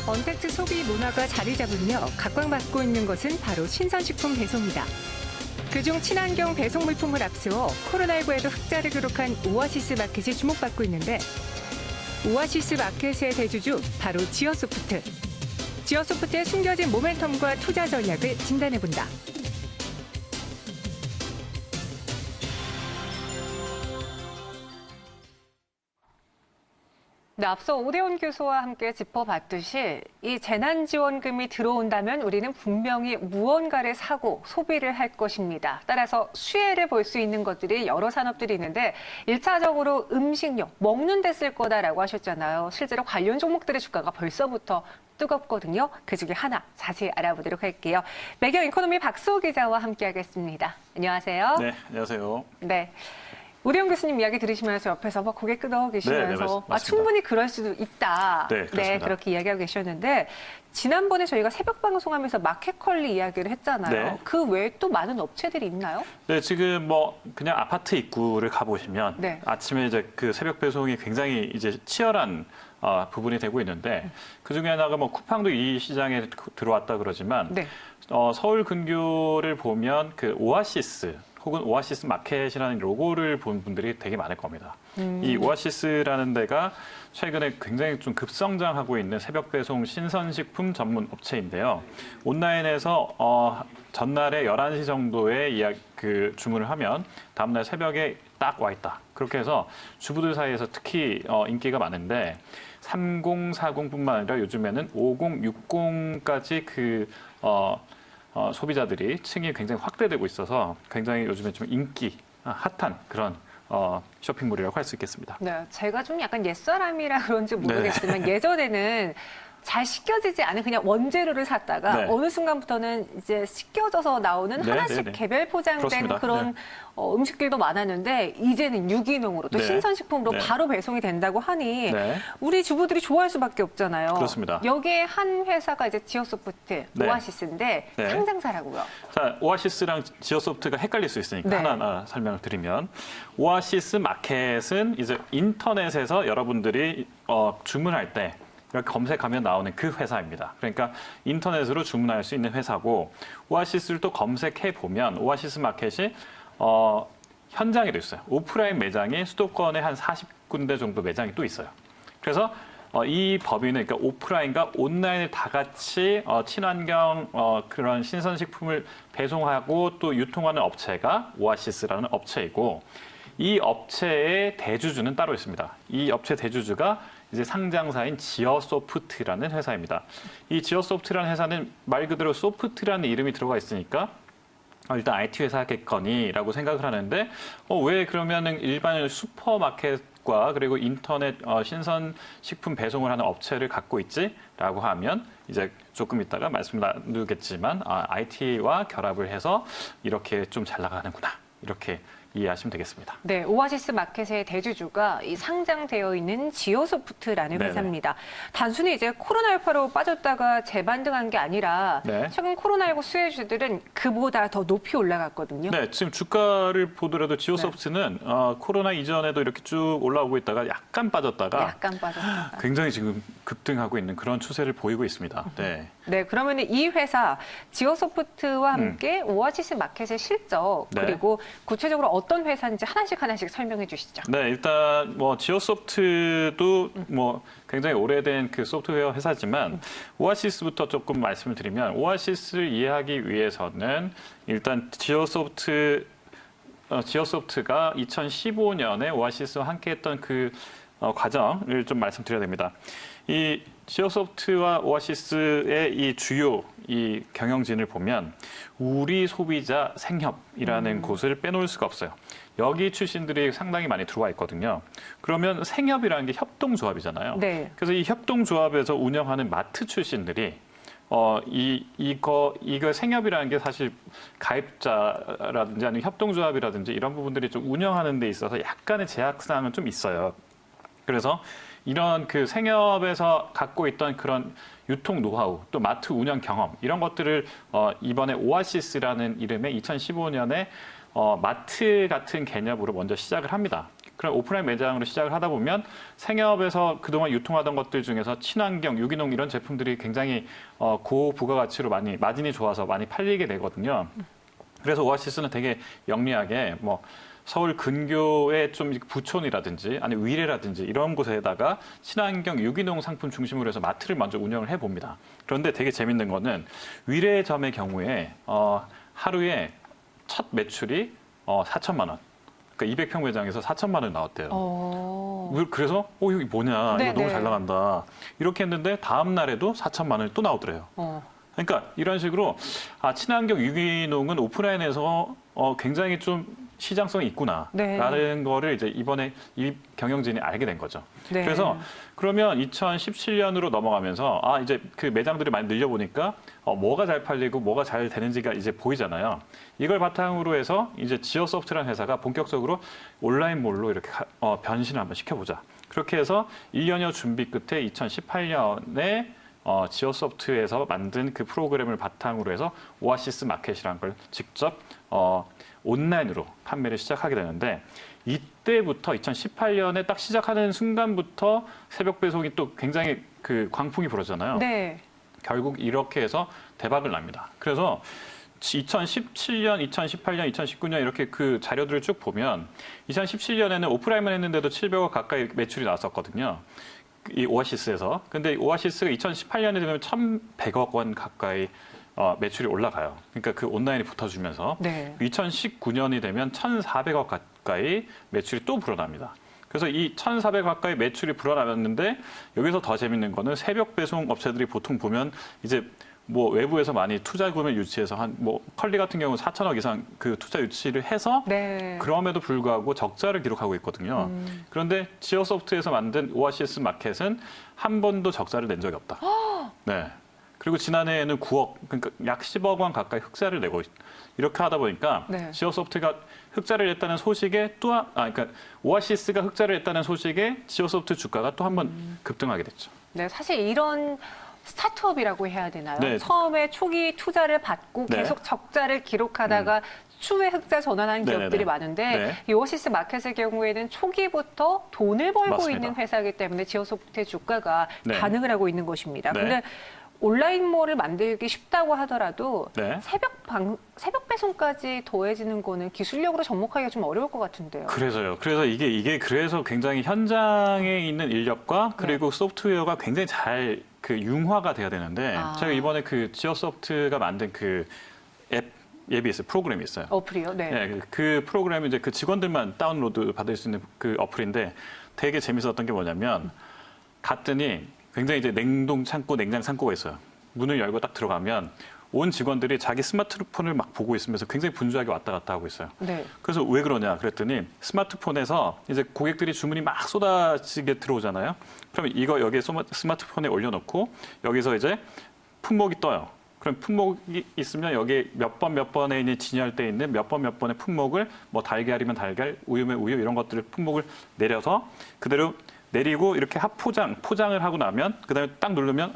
언택트 소비 문화가 자리 잡으며 각광받고 있는 것은 바로 신선식품 배송이다. 그중 친환경 배송 물품을 앞세워 코로나19에도 흑자를 기록한 오아시스 마켓이 주목받고 있는데 오아시스 마켓의 대주주 바로 지어소프트. 지어소프트의 숨겨진 모멘텀과 투자 전략을 진단해본다. 네, 앞서 오대훈 교수와 함께 짚어봤듯이 이 재난지원금이 들어온다면 우리는 분명히 무언가를 사고 소비를 할 것입니다. 따라서 수혜를 볼 수 있는 것들이 여러 산업들이 있는데 1차적으로 음식료, 먹는 데 쓸 거다라고 하셨잖아요. 실제로 관련 종목들의 주가가 벌써부터 뜨겁거든요. 그중에 하나 자세히 알아보도록 할게요. 매경 이코노미 박수호 기자와 함께하겠습니다. 안녕하세요. 네, 안녕하세요. 네. 오대훈 교수님 이야기 들으시면서 옆에서 막 고개 끄덕 계시면서 충분히 그럴 수도 있다. 네, 그렇게 이야기하고 계셨는데 지난번에 저희가 새벽 방송하면서 마켓컬리 이야기를 했잖아요. 네. 그 외에 또 많은 업체들이 있나요? 네, 지금 그냥 아파트 입구를 가보시면 네. 아침에 이제 그 새벽 배송이 굉장히 이제 치열한 부분이 되고 있는데 그 중에 하나가 쿠팡도 이 시장에 들어왔다 그러지만 네. 서울 근교를 보면 그 오아시스 혹은 오아시스 마켓이라는 로고를 본 분들이 되게 많을 겁니다. 이 오아시스라는 데가 최근에 굉장히 좀 급성장하고 있는 새벽 배송 신선식품 전문 업체인데요. 온라인에서 전날에 11시 정도에 주문을 하면 다음날 새벽에 딱 와 있다. 그렇게 해서 주부들 사이에서 특히 인기가 많은데 3040뿐만 아니라 요즘에는 5060까지 소비자들이 층이 굉장히 확대되고 있어서 굉장히 요즘에 좀 인기, 핫한 그런 쇼핑몰이라고 할 수 있겠습니다. 네, 제가 좀 약간 옛사람이라 그런지 모르겠지만 예전에는 잘 씻겨지지 않은 그냥 원재료를 샀다가 어느 순간부터는 이제 씻겨져서 나오는 하나씩 개별 포장된 그렇습니다. 그런 음식들도 많았는데 이제는 유기농으로 또 신선식품으로 바로 배송이 된다고 하니 우리 주부들이 좋아할 수밖에 없잖아요. 그렇습니다. 여기에 한 회사가 이제 지어소프트, 오아시스인데 상장사라고요. 자, 오아시스랑 지어소프트가 헷갈릴 수 있으니까 하나하나 설명을 드리면 오아시스 마켓은 이제 인터넷에서 여러분들이 주문할 때 이렇게 검색하면 나오는 그 회사입니다. 그러니까 인터넷으로 주문할 수 있는 회사고 오아시스를 또 검색해 보면 오아시스 마켓이 현장에도 있어요. 오프라인 매장이 수도권에 한 40군데 정도 매장이 또 있어요. 그래서 이 법인은 그러니까 오프라인과 온라인을 다 같이 친환경 그런 신선식품을 배송하고 또 유통하는 업체가 오아시스라는 업체이고 이 업체의 대주주는 따로 있습니다. 이 업체 대주주가 이제 상장사인 지어소프트라는 회사입니다. 이 지어소프트라는 회사는 말 그대로 소프트라는 이름이 들어가 있으니까 일단 IT 회사겠거니라고 생각을 하는데 왜 그러면은 일반 슈퍼마켓과 그리고 인터넷 신선식품 배송을 하는 업체를 갖고 있지라고 하면 이제 조금 있다가 말씀 나누겠지만 IT와 결합을 해서 이렇게 좀 잘 나가는구나 이렇게 이해하시면 되겠습니다. 네, 오아시스 마켓의 대주주가 이 상장되어 있는 지어소프트라는 회사입니다. 단순히 이제 코로나19로 빠졌다가 재반등한 게 아니라 최근 코로나19 수혜주들은 그보다 더 높이 올라갔거든요. 네, 지금 주가를 보더라도 지어소프트는 코로나 이전에도 이렇게 쭉 올라오고 있다가 약간 빠졌다가 굉장히 지금 급등하고 있는 그런 추세를 보이고 있습니다. 네, 그러면 이 회사 지어소프트와 함께 오아시스 마켓의 실적 그리고 구체적으로 어떤 회사인지 하나씩 설명해 주시죠. 네, 일단 지어소프트도 굉장히 오래된 그 소프트웨어 회사지만 오아시스부터 조금 말씀을 드리면 오아시스를 이해하기 위해서는 일단 지어소프트가 2015년에 오아시스와 함께했던 그 과정을 좀 말씀드려야 됩니다. 이 지어소프트와 오아시스의 이 주요 이 경영진을 보면 우리 소비자 생협이라는 곳을 빼놓을 수가 없어요. 여기 출신들이 상당히 많이 들어와 있거든요. 그러면 생협이라는 게 협동조합이잖아요. 그래서 이 협동조합에서 운영하는 마트 출신들이 이거 생협이라는 게 사실 가입자라든지 아니면 협동조합이라든지 이런 부분들이 좀 운영하는 데 있어서 약간의 제약사항은 좀 있어요. 그래서 이런 그 생협에서 갖고 있던 그런 유통 노하우, 또 마트 운영 경험 이런 것들을 이번에 오아시스라는 이름의 2015년에 마트 같은 개념으로 먼저 시작을 합니다. 그럼 오프라인 매장으로 시작을 하다 보면 생협에서 그동안 유통하던 것들 중에서 친환경, 유기농 이런 제품들이 굉장히 고부가가치로 많이 마진이 좋아서 많이 팔리게 되거든요. 그래서 오아시스는 되게 영리하게 뭐 서울 근교의 좀 부촌이라든지 아니 위례라든지 이런 곳에다가 친환경 유기농 상품 중심으로 해서 마트를 먼저 운영을 해봅니다. 그런데 되게 재밌는 거는 위례점의 경우에 하루에 첫 매출이 4천만 원. 그러니까 200평 매장에서 4천만 원 나왔대요. 그래서 여기 뭐냐 이거 너무 잘 나간다. 이렇게 했는데 다음 날에도 4천만 원이 또 나오더래요. 그러니까 이런 식으로 친환경 유기농은 오프라인에서 굉장히 좀 시장성이 있구나라는 거를 이제 이번에 이 경영진이 알게 된 거죠. 네. 그래서 그러면 2017년으로 넘어가면서 이제 그 매장들이 많이 늘려보니까 뭐가 잘 팔리고 뭐가 잘 되는지가 이제 보이잖아요. 이걸 바탕으로 해서 이제 지오소프트라는 회사가 본격적으로 온라인몰로 이렇게 변신을 한번 시켜보자. 그렇게 해서 1년여 준비 끝에 2018년에 지오소프트에서 만든 그 프로그램을 바탕으로 해서 오아시스 마켓이라는 걸 직접 온라인으로 판매를 시작하게 되는데 이때부터 2018년에 딱 시작하는 순간부터 새벽 배송이 또 굉장히 그 광풍이 불었잖아요. 네. 결국 이렇게 해서 대박을 납니다. 그래서 2017년, 2018년, 2019년 이렇게 그 자료들을 쭉 보면 2017년에는 오프라인만 했는데도 700억 가까이 매출이 나왔었거든요. 이 오아시스에서. 근데 오아시스가 2018년에 되면 1,100억 원 가까이 매출이 올라가요. 그러니까 그 온라인이 붙어주면서 네. 2019년이 되면 1,400억 가까이 매출이 또 불어납니다. 그래서 이 1,400억 가까이 매출이 불어나는데 여기서 더 재밌는 거는 새벽 배송 업체들이 보통 보면 이제 뭐 외부에서 많이 투자금을 유치해서 뭐 컬리 같은 경우는 4천억 이상 그 투자 유치를 해서 네. 그럼에도 불구하고 적자를 기록하고 있거든요. 그런데 지오소프트에서 만든 오아시스 마켓은 한 번도 적자를 낸 적이 없다. 네. 그리고 지난해에는 9억, 그러니까 약 10억 원 가까이 흑자를 내고 이렇게 하다 보니까 네. 지오소프트가 흑자를 냈다는 소식에 그러니까 오아시스가 흑자를 냈다는 소식에 지오소프트 주가가 또 한 번 급등하게 됐죠. 네, 사실 이런 스타트업이라고 해야 되나요? 네. 처음에 초기 투자를 받고 네. 계속 적자를 기록하다가 추후에 흑자 전환하는 네네네. 기업들이 많은데 네. 이 오아시스 마켓의 경우에는 초기부터 돈을 벌고 맞습니다. 있는 회사이기 때문에 지오소프트의 주가가 네. 반응을 하고 있는 것입니다. 네. 근데 온라인몰을 만들기 쉽다고 하더라도 네. 새벽 배송까지 더해지는 거는 기술력으로 접목하기가 좀 어려울 것 같은데요. 그래서요. 그래서 이게 그래서 굉장히 현장에 있는 인력과 그리고 소프트웨어가 굉장히 잘 그 융화가 돼야 되는데 제가 이번에 그 지오소프트가 만든 그 앱이 있어요. 프로그램이 있어요. 어플이요? 네. 네, 그 프로그램이 이제 그 직원들만 다운로드 받을 수 있는 그 어플인데 되게 재밌었던 게 뭐냐면 갔더니 굉장히 이제 냉동 창고, 냉장 창고가 있어요. 문을 열고 딱 들어가면 온 직원들이 자기 스마트폰을 막 보고 있으면서 굉장히 분주하게 왔다 갔다 하고 있어요. 네. 그래서 왜 그러냐 그랬더니 스마트폰에서 이제 고객들이 주문이 막 쏟아지게 들어오잖아요. 그러면 이거 여기에 스마트폰에 올려놓고 여기서 이제 품목이 떠요. 그럼 품목이 있으면 여기에 몇 번에 있는 진열돼 있는 몇 번의 품목을 뭐 달걀이면 달걀, 우유면 우유 이런 것들을 품목을 내려서 그대로 내리고 이렇게 포장을 하고 나면 그다음에 딱 누르면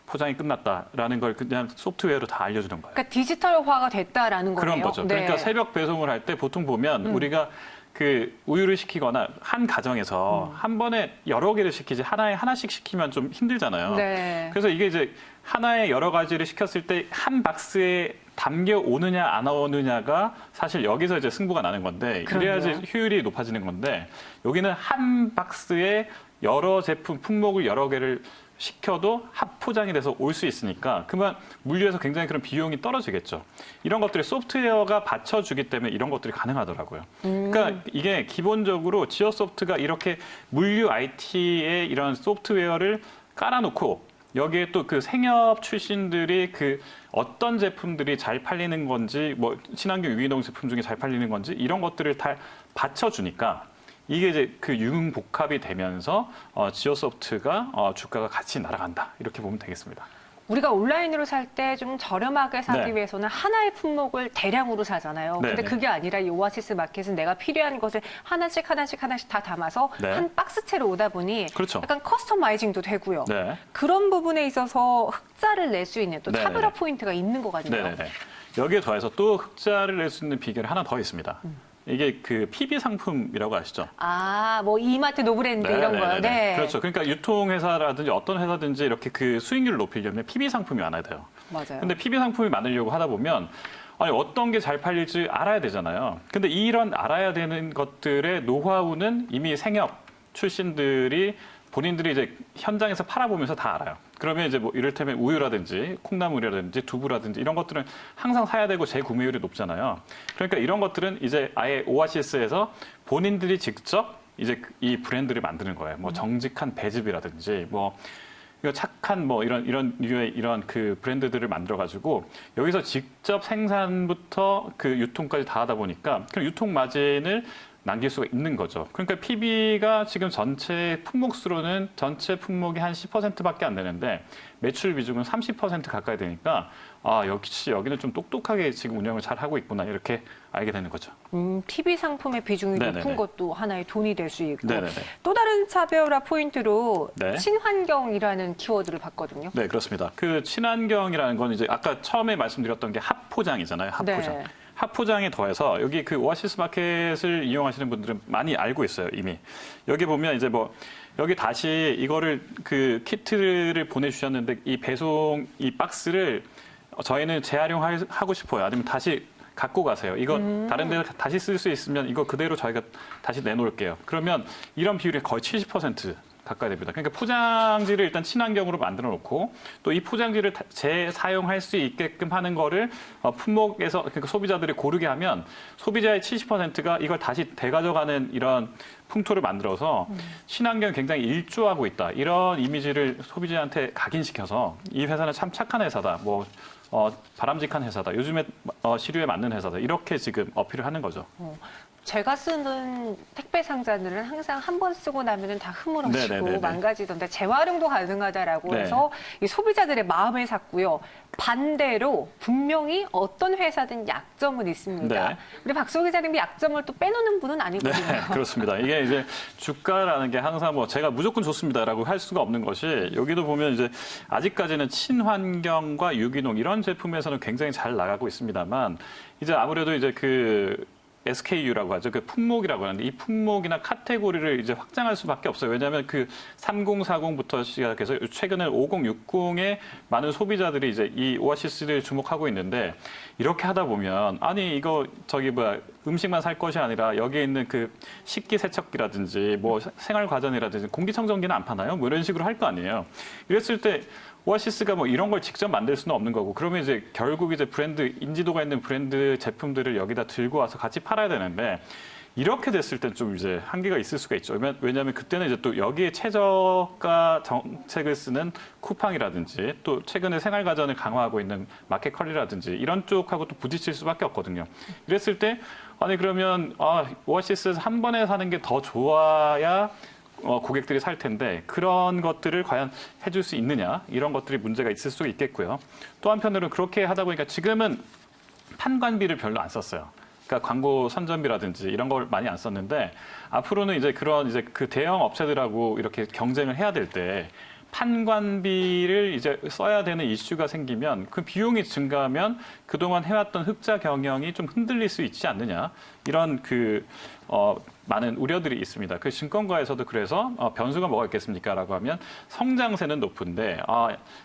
포장이 끝났다라는 걸 그냥 소프트웨어로 다 알려주는 거예요. 그러니까 디지털화가 됐다라는 거네요. 그런 거죠. 네. 그러니까 새벽 배송을 할 때 보통 보면 우리가 그 우유를 시키거나 한 가정에서 한 번에 여러 개를 시키지 하나에 하나씩 시키면 좀 힘들잖아요. 네. 그래서 이게 이제 하나에 여러 가지를 시켰을 때 한 박스에 담겨 오느냐 안 오느냐가 사실 여기서 이제 승부가 나는 건데 이래야지 그럼요. 효율이 높아지는 건데 여기는 한 박스에 여러 제품 품목을 여러 개를 시켜도 합포장이 돼서 올 수 있으니까 그만 물류에서 굉장히 그런 비용이 떨어지겠죠. 이런 것들이 소프트웨어가 받쳐주기 때문에 이런 것들이 가능하더라고요. 그러니까 이게 기본적으로 지오소프트가 이렇게 물류 IT에 이런 소프트웨어를 깔아놓고 여기에 또 그 생협 출신들이 그 어떤 제품들이 잘 팔리는 건지 뭐 친환경 유기농 제품 중에 잘 팔리는 건지 이런 것들을 다 받쳐주니까 이게 이제 그 융복합이 되면서 지오소프트가 주가가 같이 날아간다 이렇게 보면 되겠습니다. 우리가 온라인으로 살 때 좀 저렴하게 사기 네. 위해서는 하나의 품목을 대량으로 사잖아요. 네, 근데 네. 그게 아니라 이 오아시스 마켓은 내가 필요한 것을 하나씩 다 담아서 네. 한 박스채로 오다 보니 그렇죠. 약간 커스터마이징도 되고요. 네. 그런 부분에 있어서 흑자를 낼 수 있는 또 네, 차별화 네. 포인트가 있는 것 같네요. 네네네. 여기에 더해서 또 흑자를 낼 수 있는 비결이 하나 더 있습니다. 이게 그 PB 상품이라고 아시죠? 아, 뭐 이마트, 노브랜드 이런 거요. 네. 그렇죠. 그러니까 유통회사라든지 어떤 회사든지 이렇게 그 수익률을 높이려면 PB 상품이 많아야 돼요. 맞아요. 근데 PB 상품이 많으려고 하다 보면 아니 어떤 게 잘 팔릴지 알아야 되잖아요. 근데 이런 알아야 되는 것들의 노하우는 이미 생협 출신들이 본인들이 이제 현장에서 팔아보면서 다 알아요. 그러면 이제 뭐 이를테면 우유라든지 콩나물이라든지 두부라든지 이런 것들은 항상 사야 되고 재구매율이 높잖아요. 그러니까 이런 것들은 이제 아예 오아시스에서 본인들이 직접 이제 이 브랜드를 만드는 거예요. 뭐 정직한 배즙이라든지 뭐 이거 착한 뭐 이런 류의 이런 그 브랜드들을 만들어 가지고 여기서 직접 생산부터 그 유통까지 다 하다 보니까 그 유통 마진을 남길 수가 있는 거죠. 그러니까 PB가 지금 전체 품목수로는 전체 품목이 한 10%밖에 안 되는데 매출 비중은 30% 가까이 되니까 아, 역시 여기는 좀 똑똑하게 지금 운영을 잘 하고 있구나 이렇게 알게 되는 거죠. PB 상품의 비중이 네네네. 높은 것도 하나의 돈이 될 수 있고 네네네. 또 다른 차별화 포인트로 네. 친환경이라는 키워드를 봤거든요. 네, 그렇습니다. 그 친환경이라는 건 이제 아까 처음에 말씀드렸던 게 합포장이잖아요. 합포장. 네. 합포장에 더해서 여기 그 오아시스 마켓을 이용하시는 분들은 많이 알고 있어요, 이미. 여기 보면 이제 뭐 여기 다시 이거를 그 키트를 보내주셨는데 이 배송 이 박스를 저희는 재활용하고 싶어요. 아니면 다시 갖고 가세요. 이거 다른 데 다시 쓸 수 있으면 이거 그대로 저희가 다시 내놓을게요. 그러면 이런 비율이 거의 70% 가까이 됩니다. 그러니까 포장지를 일단 친환경으로 만들어 놓고 또 이 포장지를 재사용할 수 있게끔 하는 거를 품목에서 그러니까 소비자들이 고르게 하면 소비자의 70%가 이걸 다시 되가져가는 이런 풍토를 만들어서 친환경 굉장히 일조하고 있다. 이런 이미지를 소비자한테 각인시켜서 이 회사는 참 착한 회사다. 뭐 바람직한 회사다. 요즘에 시류에 맞는 회사다. 이렇게 지금 어필을 하는 거죠. 제가 쓰는 택배 상자들은 항상 한 번 쓰고 나면은 다 흐물어지고 네네네네. 망가지던데 재활용도 가능하다라고 네. 해서 이 소비자들의 마음을 샀고요. 반대로 분명히 어떤 회사든 약점은 있습니다. 네. 우리 박소 기자님이 약점을 또 빼놓는 분은 아니거든요. 네, 그렇습니다. 이게 이제 주가라는 게 항상 뭐 제가 무조건 좋습니다라고 할 수가 없는 것이 여기도 보면 이제 아직까지는 친환경과 유기농 이런 제품에서는 굉장히 잘 나가고 있습니다만 이제 아무래도 이제 그 SKU라고 하죠. 그 품목이라고 하는데 이 품목이나 카테고리를 이제 확장할 수밖에 없어요. 왜냐하면 그 3040부터 시작해서 최근에 5060의 많은 소비자들이 이제 이 오아시스를 주목하고 있는데 이렇게 하다 보면 아니 이거 저기 뭐야 음식만 살 것이 아니라 여기에 있는 그 식기세척기라든지 뭐 생활과전이라든지 공기청정기는 안 파나요? 뭐 이런 식으로 할 거 아니에요. 이랬을 때 오아시스가 뭐 이런 걸 직접 만들 수는 없는 거고 그러면 이제 결국 이제 브랜드 인지도가 있는 브랜드 제품들을 여기다 들고 와서 같이 팔아야 되는데 이렇게 됐을 땐 좀 이제 한계가 있을 수가 있죠. 왜냐하면 그때는 이제 또 여기에 최저가 정책을 쓰는 쿠팡이라든지 또 최근에 생활가전을 강화하고 있는 마켓컬리라든지 이런 쪽하고 또 부딪힐 수밖에 없거든요. 이랬을 때 아니 그러면 오아시스에서 한 번에 사는 게 더 좋아야 고객들이 살 텐데 그런 것들을 과연 해줄 수 있느냐 이런 것들이 문제가 있을 수 있겠고요. 또 한편으로는 그렇게 하다 보니까 지금은 판관비를 별로 안 썼어요. 그러니까 광고 선전비라든지 이런 걸 많이 안 썼는데 앞으로는 이제 그런 이제 그 대형 업체들하고 이렇게 경쟁을 해야 될 때 판관비를 이제 써야 되는 이슈가 생기면 그 비용이 증가하면 그동안 해왔던 흑자 경영이 좀 흔들릴 수 있지 않느냐 이런 많은 우려들이 있습니다. 그 증권가에서도 그래서 변수가 뭐가 있겠습니까라고 하면 성장세는 높은데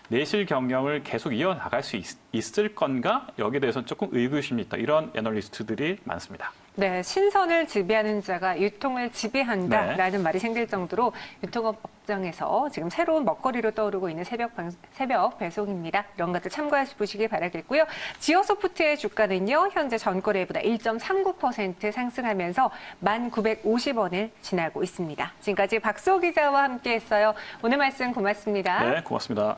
내실 경영을 계속 이어나갈 수 있을 건가 여기에 대해서는 조금 의구심이 있다. 이런 애널리스트들이 많습니다. 네, 신선을 지배하는 자가 유통을 지배한다라는 말이 생길 정도로 유통업 업장에서 지금 새로운 먹거리로 떠오르고 있는 새벽 배송입니다. 이런 것들 참고해 보시기 바라겠고요. 지어소프트의 주가는요, 현재 전거래보다 1.39% 상승하면서 1,950원을 지나고 있습니다. 지금까지 박소 기자와 함께했어요. 오늘 말씀 고맙습니다. 네, 고맙습니다.